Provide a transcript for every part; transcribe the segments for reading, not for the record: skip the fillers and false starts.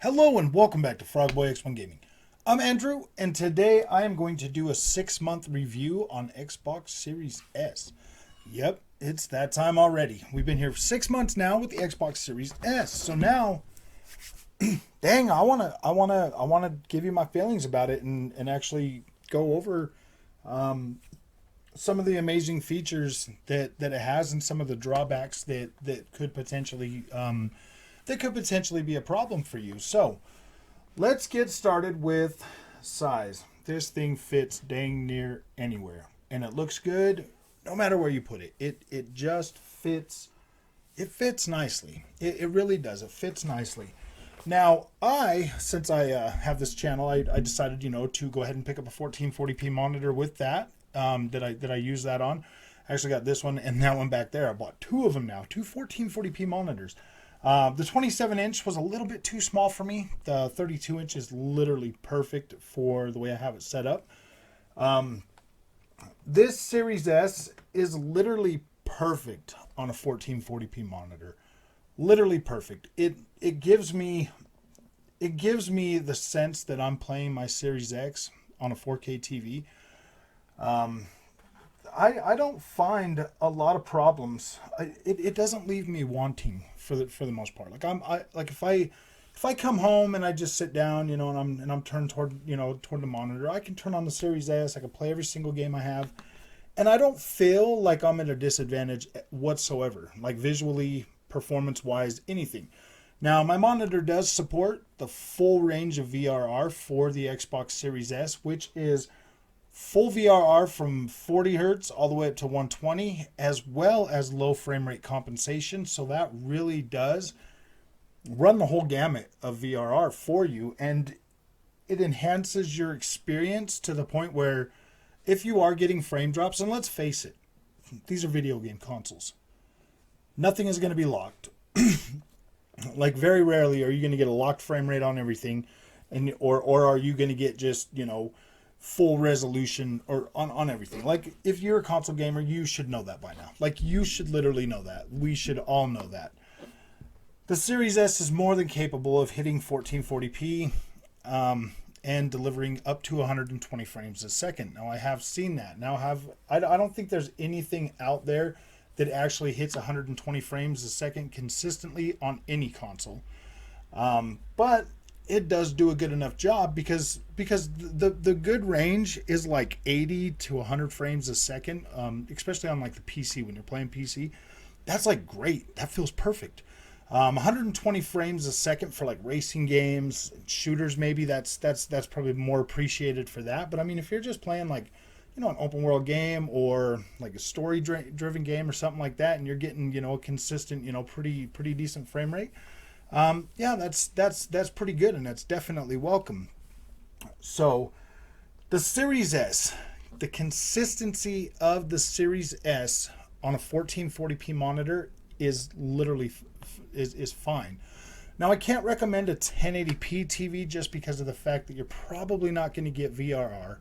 Hello and welcome back to Frogboy X1 Gaming. I'm Andrew, and today I am going to do a 6-month review on Xbox Series S. Yep, it's that time already. We've been here for 6 months now with the Xbox Series S. So now, dang, I wanna give you my feelings about it and actually go over some of the amazing features that it has and some of the drawbacks that could potentially be a problem for you. So let's get started with size. This thing fits dang near anywhere, and it looks good no matter where you put it. It just fits. It fits nicely. It really does. It fits nicely. Now, since I have this channel, I decided, to go ahead and pick up a 1440p monitor with that. That I use that on. I actually got this one and that one back there. I bought two of them now, two 1440p monitors. The 27-inch was a little bit too small for me. The 32-inch is literally perfect for the way I have it set up. This Series S is literally perfect on a 1440p monitor. Literally perfect. It gives me the sense that I'm playing my Series X on a 4K TV. I don't find a lot of problems. It doesn't leave me wanting for the most part. If I come home and I just sit down, and I'm turned toward the monitor, I can turn on the Series S. I can play every single game I have, and I don't feel like I'm at a disadvantage whatsoever, like visually, performance-wise, anything. Now, my monitor does support the full range of VRR for the Xbox Series S, which is full VRR from 40 hertz all the way up to 120, as well as low frame rate compensation. So that really does run the whole gamut of VRR for you, and it enhances your experience to the point where if you are getting frame drops, and let's face it, these are video game consoles, nothing is going to be locked. Like, very rarely are you going to get a locked frame rate on everything, or are you going to get just full resolution or on everything. Like, if you're a console gamer, you should know that by now. Like, you should literally know that. We should all know that. The Series S is more than capable of hitting 1440p and delivering up to 120 frames a second. Now, I have seen that. I don't think there's anything out there that actually hits 120 frames a second consistently on any console. But it does do a good enough job because the good range is like 80 to 100 frames a second, especially on like the PC. When you're playing PC, that's like great. That feels perfect. 120 frames a second for like racing games, shooters, maybe that's probably more appreciated for that. But I mean, if you're just playing like an open world game or like a story driven game or something like that, and you're getting a consistent pretty decent frame rate, that's pretty good, and that's definitely welcome. So the Series S, the consistency of the Series S on a 1440p monitor is literally is fine. Now, I can't recommend a 1080p TV just because of the fact that you're probably not going to get VRR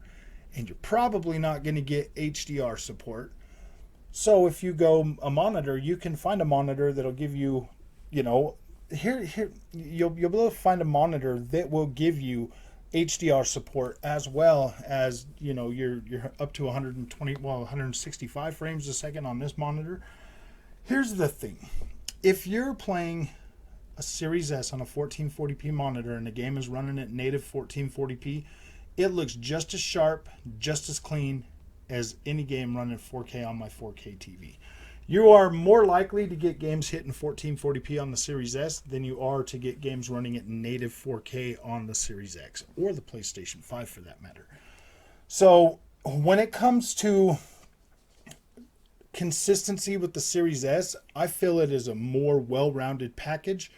and you're probably not going to get HDR support. So if you go a monitor, you can find a monitor that'll give you, here you'll be able to find a monitor that will give you HDR support, as well as you're up to 165 frames a second on this monitor. Here's the thing: if you're playing a Series S on a 1440p monitor and the game is running at native 1440p, it looks just as sharp, just as clean as any game running 4K on my 4K TV. You are more likely to get games hitting 1440p on the Series S than you are to get games running at native 4K on the Series X or the PlayStation 5 for that matter. So when it comes to consistency with the Series S, I feel it is a more well-rounded package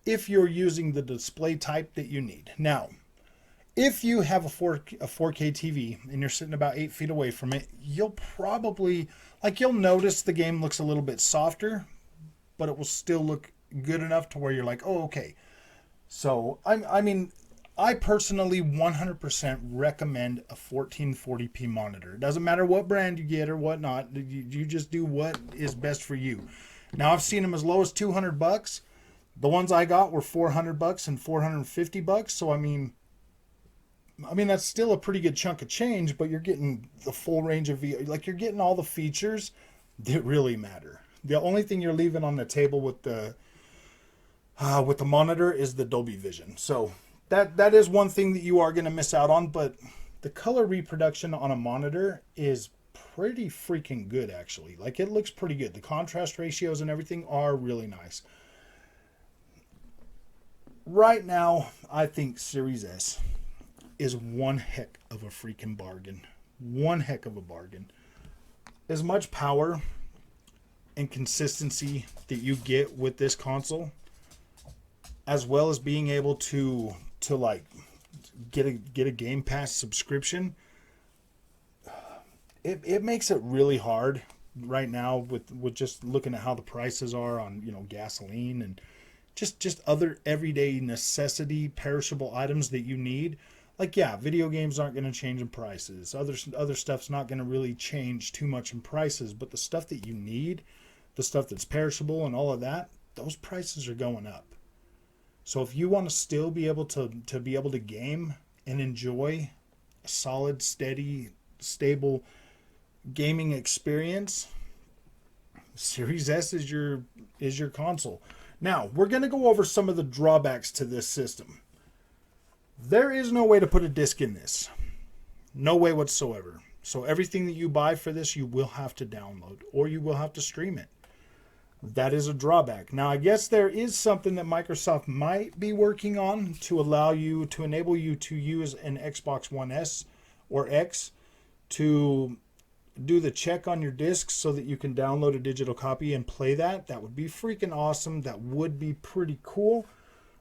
if you're using the display type that you need. Now, if you have a 4K TV and you're sitting about 8 feet away from it, you'll probably, like, you'll notice the game looks a little bit softer, but it will still look good enough to where you're like, oh, okay. So, I mean, I personally 100% recommend a 1440p monitor. It doesn't matter what brand you get or whatnot. You just do what is best for you. Now, I've seen them as low as $200. The ones I got were $400 and $450. So, I mean that's still a pretty good chunk of change, but you're getting the full range of like you're getting all the features that really matter. The only thing you're leaving on the table with the monitor is the Dolby Vision. So that is one thing that you are going to miss out on, but the color reproduction on a monitor is pretty freaking good actually. Like it looks pretty good. The contrast ratios and everything are really nice. Right now, I think Series S is one heck of a freaking bargain. One heck of a bargain. As much power and consistency that you get with this console, as well as being able to like get a Game Pass subscription, it makes it really hard right now with just looking at how the prices are on, gasoline and just other everyday necessity perishable items that you need. Like, yeah, video games aren't going to change in prices. Other stuff's not going to really change too much in prices, but the stuff that you need, the stuff that's perishable and all of that, those prices are going up. So if you want to still be able to be able to game and enjoy a solid, steady, stable gaming experience, Series S is your console. Now, we're going to go over some of the drawbacks to this system. There is no way to put a disc in this. No way whatsoever. So everything that you buy for this, you will have to download or you will have to stream it. That is a drawback. Now, I guess there is something that Microsoft might be working on to enable you to use an Xbox One S or X to do the check on your discs so that you can download a digital copy and play that. That would be freaking awesome. That would be pretty cool.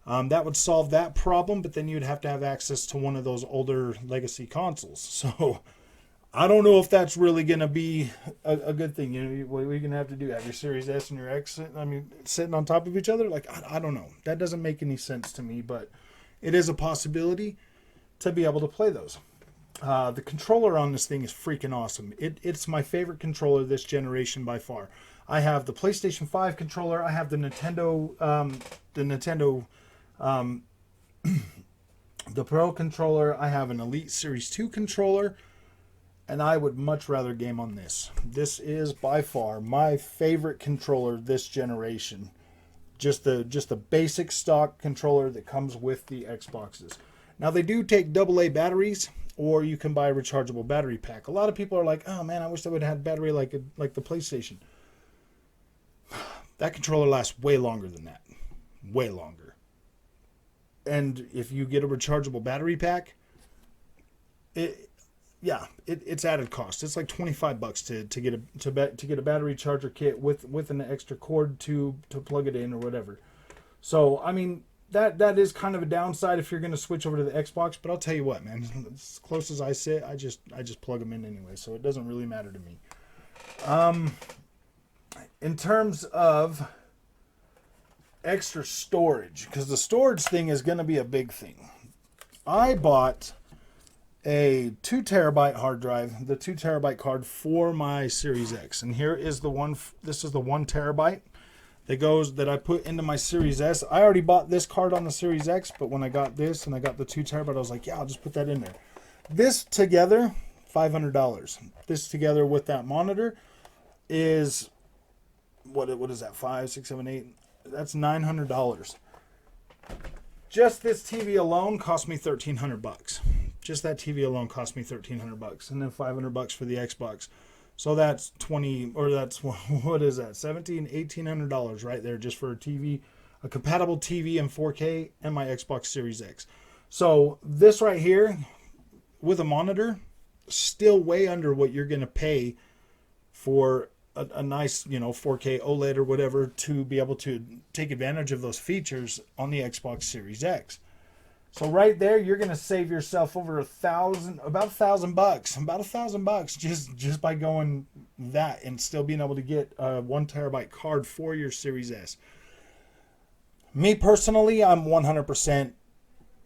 That would solve that problem, but then you'd have to have access to one of those older legacy consoles. So I don't know if that's really going to be a good thing. What are you going to have to do? Have your Series S and your X, sitting on top of each other? Like, I don't know. That doesn't make any sense to me, but it is a possibility to be able to play those. The controller on this thing is freaking awesome. It's my favorite controller this generation by far. I have the PlayStation 5 controller. I have the Nintendo the Pro controller. I have an Elite Series 2 controller, and I would much rather game on this. This is by far my favorite controller this generation. Just the basic stock controller that comes with the Xboxes. Now they do take AA batteries, or you can buy a rechargeable battery pack. A lot of people are like, "Oh man, I wish I would have had battery like the PlayStation." That controller lasts way longer than that. Way longer. And if you get a rechargeable battery pack, it's added cost. It's like $25 to get a battery charger kit with an extra cord to plug it in or whatever. So I mean that is kind of a downside if you're going to switch over to the Xbox. But I'll tell you what, man, as close as I sit, I just plug them in anyway, so it doesn't really matter to me. In terms of extra storage, because the storage thing is going to be a big thing. I bought a 2 terabyte hard drive, the 2 terabyte card for my Series X, and here is the one. This is the 1 terabyte that I put into my Series S. I already bought this card on the Series X, but when I got this and I got the 2 terabyte, I was like, yeah, I'll just put that in there. This together, $500. This together with that monitor is what is that? 5, 6, 7, 8. That's $900. Just this TV alone cost me $1,300. Just that TV alone cost me $1,300, and then $500 for the Xbox. So that's what is that? $1,800 right there just for a TV, a compatible TV in 4K, and my Xbox Series X. So this right here with a monitor, still way under what you're going to pay for a nice, 4K OLED or whatever to be able to take advantage of those features on the Xbox Series X. So right there, you're gonna save yourself over about $1,000, just by going that and still being able to get a 1 terabyte card for your Series S. Me personally, I'm 100%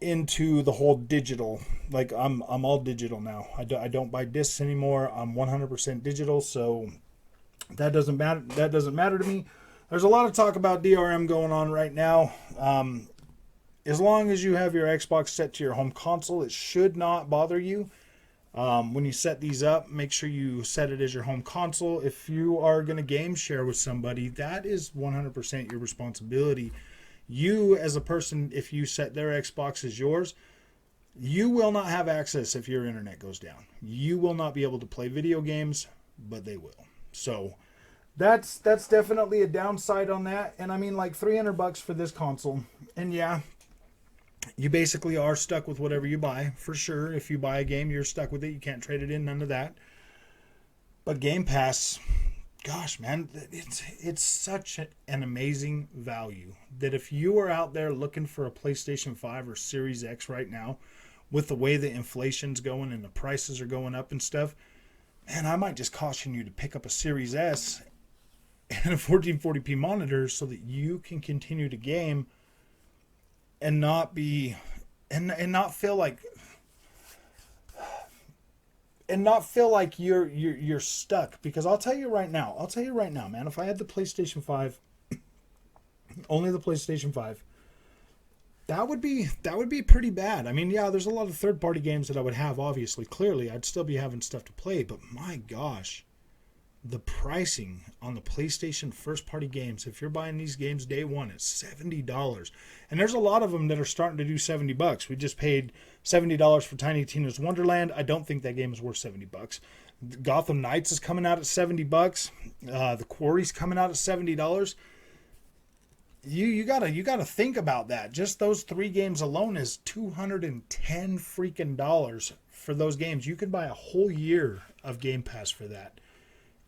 into the whole digital. Like I'm all digital now. I don't buy discs anymore. I'm 100% digital, so that doesn't matter. That doesn't matter to me. There's a lot of talk about DRM going on right now. As long as you have your Xbox set to your home console, it should not bother you. When you set these up, make sure you set it as your home console. If you are going to game share with somebody, that is 100% your responsibility. You, as a person, if you set their Xbox as yours, you will not have access if your internet goes down. You will not be able to play video games, but they will. So that's definitely a downside on that. And I mean, like $300 for this console. And yeah, you basically are stuck with whatever you buy, for sure. If you buy a game, you're stuck with it. You can't trade it in, none of that. But Game Pass, gosh, man, it's such an amazing value that if you are out there looking for a PlayStation 5 or Series X right now, with the way the inflation's going and the prices are going up and stuff, man, I might just caution you to pick up a Series S and a 1440p monitor so that you can continue to game and not be and not feel like you're stuck. Because I'll tell you right now, man, if I had the PlayStation 5, only the PlayStation 5, that would be pretty bad. I mean, yeah, there's a lot of third-party games that I would have, obviously. Clearly, I'd still be having stuff to play, but my gosh, the pricing on the PlayStation first-party games, if you're buying these games day one, it's $70. And there's a lot of them that are starting to do $70. We just paid $70 for Tiny Tina's Wonderland. I don't think that game is worth $70. Gotham Knights is coming out at $70. The Quarry's coming out at $70. You gotta think about that. Just those 3 games alone is $210 freaking dollars for those games. You could buy a whole year of Game Pass for that.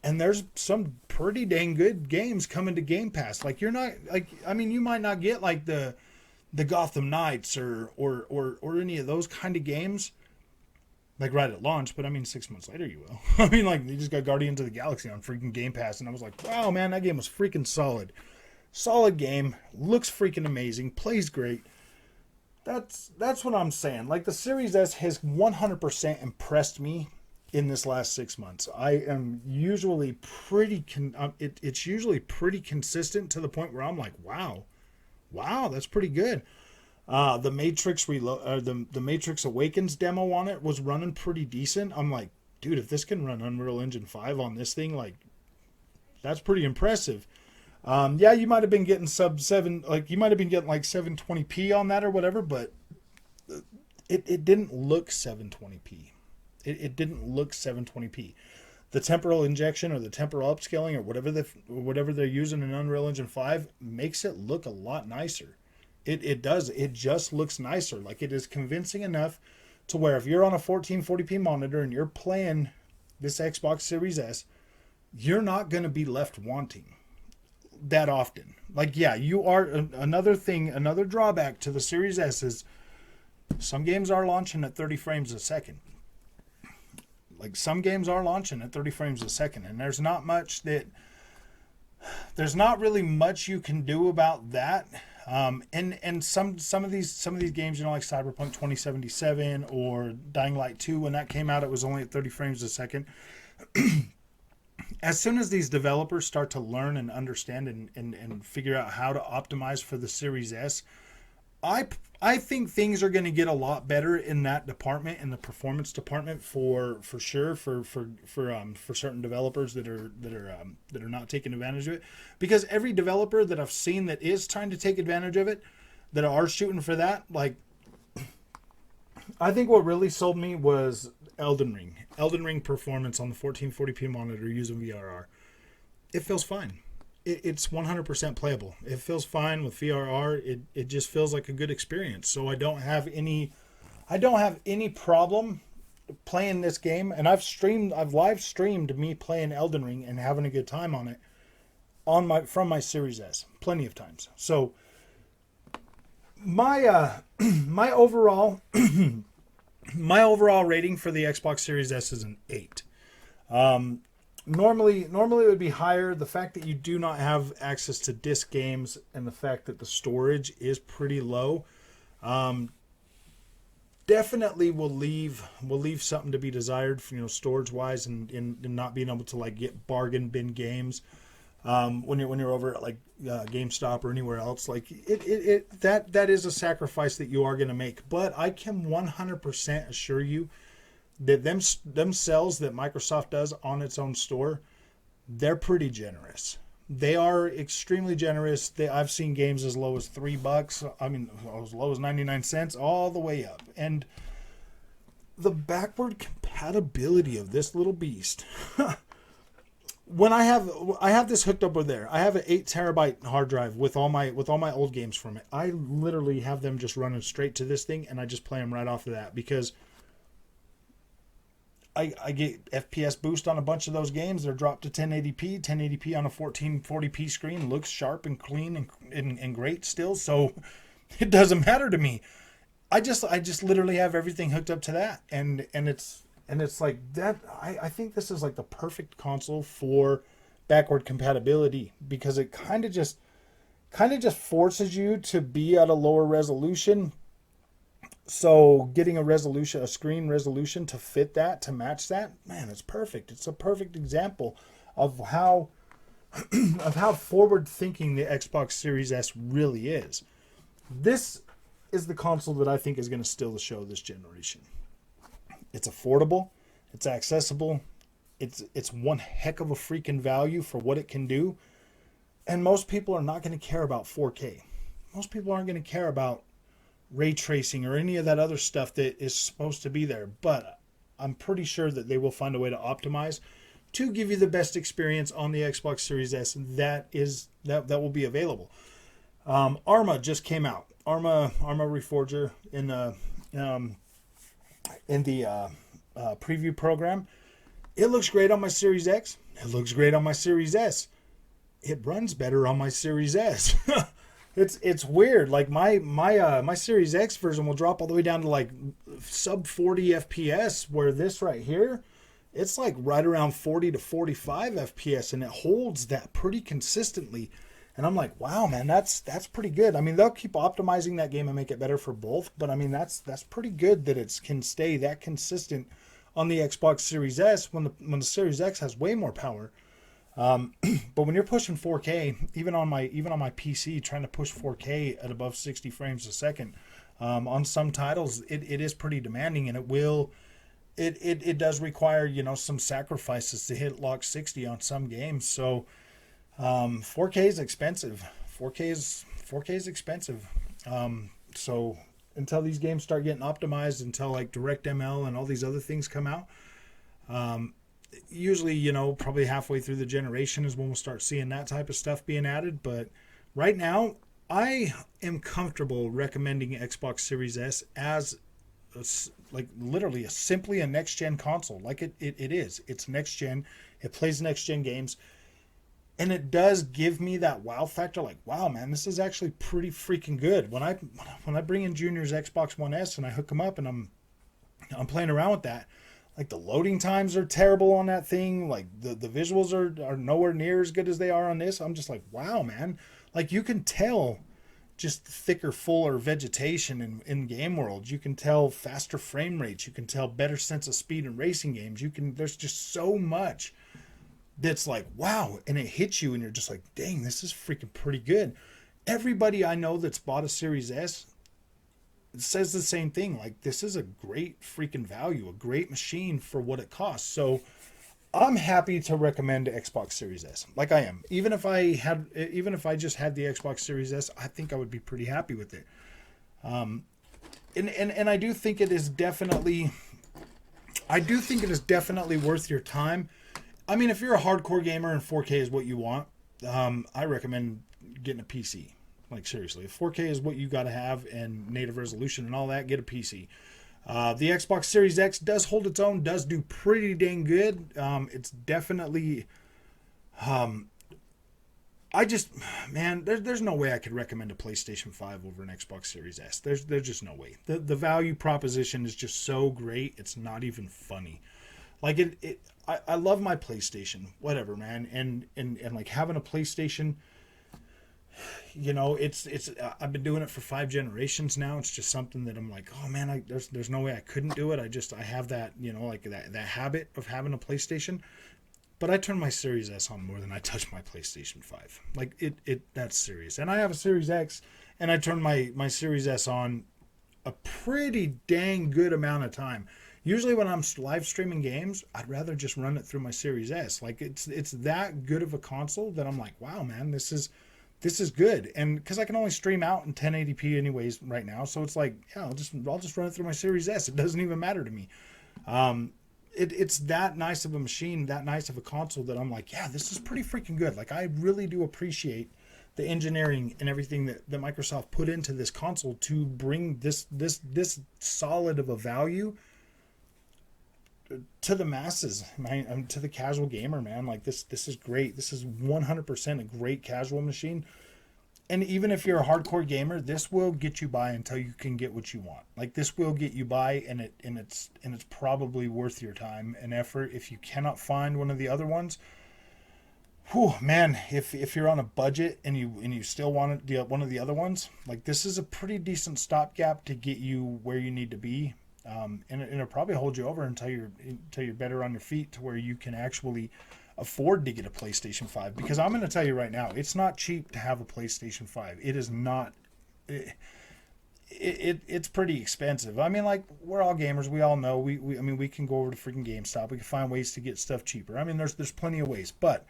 And there's some pretty dang good games coming to Game Pass. Like, you're not like, I mean, you might not get like the Gotham Knights or any of those kind of games like right at launch, but I mean 6 months later you will. I mean, like, you just got Guardians of the Galaxy on freaking Game Pass, and I was like, wow, man, that game was freaking solid. Solid game, looks freaking amazing, plays great. That's what I'm saying. Like, the Series S has 100% impressed me in this last 6 months. I am usually it's usually pretty consistent to the point where I'm like, wow, that's pretty good. The Matrix Awakens demo on it was running pretty decent. I'm like, dude, if this can run Unreal Engine 5 on this thing, like, that's pretty impressive. Yeah, you might have been getting like 720p on that or whatever, but it didn't look 720p. It didn't look 720p. The temporal injection or the temporal upscaling or whatever they're using in Unreal Engine 5 makes it look a lot nicer. It does. It just looks nicer. Like, it is convincing enough to where if you're on a 1440p monitor and you're playing this Xbox Series S, you're not going to be left wanting that often. Like, yeah, you are. Another drawback to the Series S is some games are launching at 30 frames a second. Like, some games are launching at 30 frames a second, and there's not really much you can do about that. And some of these games, you know, like Cyberpunk 2077 or Dying Light 2, when that came out, it was only at 30 frames a second. As soon as these developers start to learn and understand and figure out how to optimize for the Series S, I think things are going to get a lot better in that department, in the performance department, for sure, for certain developers that are not taking advantage of it. Because every developer that I've seen that is trying to take advantage of it, that are shooting for that, like, I think what really sold me was Elden Ring. Elden Ring performance on the 1440p monitor using VRR. It feels fine. It's 100% playable. It feels fine with VRR. It just feels like a good experience. So I don't have any problem playing this game. And I've live streamed me playing Elden Ring and having a good time on it from my Series S plenty of times. So my my overall my overall rating for the Xbox Series S is an 8. Normally it would be higher. The fact that you do not have access to disc games and the fact that the storage is pretty low, definitely will leave something to be desired, storage wise, and not being able to like get bargain bin games when you're over at like GameStop or anywhere else. Like that is a sacrifice that you are going to make. But I can 100% assure you that them sales that Microsoft does on its own store, they're pretty generous. They are extremely generous. I've seen games as low as $3. I mean, as low as 99 cents, all the way up. And the backward compatibility of this little beast. When I have this hooked up with there, I have an 8 terabyte hard drive with all my old games from it. I literally have them just running straight to this thing, and I just play them right off of that because I get FPS boost on a bunch of those games. They're dropped to 1080p. 1080p on a 1440p screen looks sharp and clean and great still. So it doesn't matter to me. I just literally have everything hooked up to that, and it's like that. I think this is like the perfect console for backward compatibility because it kind of just forces you to be at a lower resolution. So getting a screen resolution to fit that, to match that, man, it's perfect. It's a perfect example of how forward thinking the Xbox Series S really is. This is the console that I think is going to steal the show this generation. It's affordable, it's accessible, it's one heck of a freaking value for what it can do. And most people are not going to care about 4K. Most people aren't going to care about ray tracing or any of that other stuff that is supposed to be there, but I'm pretty sure that they will find a way to optimize to give you the best experience on the Xbox Series S that will be available. Arma just came out. Arma Reforger in the preview program. It looks great on my Series X. It looks great on my Series S. It runs better on my Series S. It's weird. Like my Series X version will drop all the way down to like sub 40 FPS, where this right here, it's like right around 40 to 45 FPS, and it holds that pretty consistently. And I'm like, wow, man, that's pretty good. I mean, they'll keep optimizing that game and make it better for both, but I mean, that's pretty good that it can stay that consistent on the Xbox Series S when the Series X has way more power. But when you're pushing 4K, even on my PC, trying to push 4K at above 60 frames a second, on some titles, it is pretty demanding, and it does require, some sacrifices to hit lock 60 on some games. So 4K is expensive. 4K is expensive. So until these games start getting optimized, until like DirectML and all these other things come out, usually, probably halfway through the generation is when we'll start seeing that type of stuff being added. But right now, I am comfortable recommending Xbox Series S as literally simply a next gen console. Like it is. It's next gen. It plays next gen games, and it does give me that wow factor. Like, wow, man, this is actually pretty freaking good. When I bring in Junior's Xbox One S and I hook him up and I'm playing around with that. Like the loading times are terrible on that thing. Like the visuals are nowhere near as good as they are on this. I'm just like, wow, man. Like you can tell just thicker, fuller vegetation in game worlds. You can tell faster frame rates. You can tell better sense of speed in racing games. There's just so much that's like, wow. And it hits you and you're just like, dang, this is freaking pretty good. Everybody I know that's bought a Series S says the same thing. Like, this is a great freaking value, a great machine for what it costs. So I'm happy to recommend Xbox Series S. Like I am. Even if I just had the Xbox Series S, I think I would be pretty happy with it. And I do think it is definitely worth your time. I mean, if you're a hardcore gamer and 4K is what you want, I recommend getting a PC. Like, seriously, if 4K is what you got to have and native resolution and all that, get a PC. The Xbox Series X does hold its own, does do pretty dang good. It's definitely I just, man, there's no way I could recommend a PlayStation 5 over an Xbox Series S. There's just no way. The value proposition is just so great. It's not even funny. Like I love my PlayStation, whatever, man. And like having a PlayStation, it's I've been doing it for 5 generations now. It's just something that I'm like, oh man, there's no way I couldn't do it. I have that, like that habit of having a PlayStation. But I turn my Series S on more than I touch my PlayStation 5. Like that's serious. And I have a Series X, and I turn my Series S on a pretty dang good amount of time. Usually when I'm live streaming games, I'd rather just run it through my Series S. Like it's that good of a console that I'm like, wow, man, this is good. And because I can only stream out in 1080p anyways right now, so it's like, yeah, I'll just run it through my Series S. It doesn't even matter to me. It's that nice of a machine, that nice of a console that I'm like, yeah, this is pretty freaking good. Like I really do appreciate the engineering and everything that Microsoft put into this console to bring this solid of a value to the masses, man, to the casual gamer, man. Like this is great. This is 100% a great casual machine. And even if you're a hardcore gamer, this will get you by until you can get what you want. Like this will get you by, and it's probably worth your time and effort. If you cannot find one of the other ones, whew, man, if you're on a budget and you still want one of the other ones, like this is a pretty decent stopgap to get you where you need to be. And it'll probably hold you over until you're better on your feet to where you can actually afford to get a PlayStation 5. Because I'm going to tell you right now, it's not cheap to have a PlayStation 5. It is not. It's pretty expensive. I mean, like we're all gamers. We all know. I mean, we can go over to freaking GameStop. We can find ways to get stuff cheaper. I mean, there's plenty of ways. But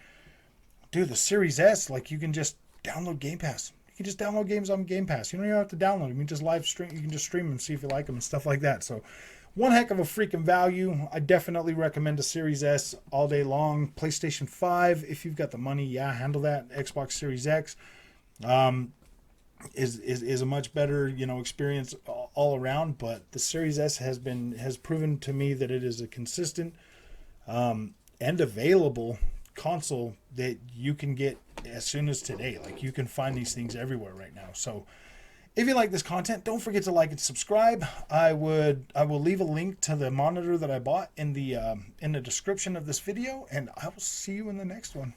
dude, the Series S, like you can just download Game Pass. You can just download games on Game Pass. You don't even have to download them. You can just live stream. You can just stream them and see if you like them and stuff like that. So, one heck of a freaking value. I definitely recommend a Series S all day long. PlayStation 5, if you've got the money, yeah, handle that. Xbox Series X is a much better experience all around. But the Series S has proven to me that it is a consistent and available console that you can get as soon as today. Like you can find these things everywhere right now. So if you like this content, don't forget to like and subscribe. I will leave a link to the monitor that I bought in the description of this video, and I will see you in the next one.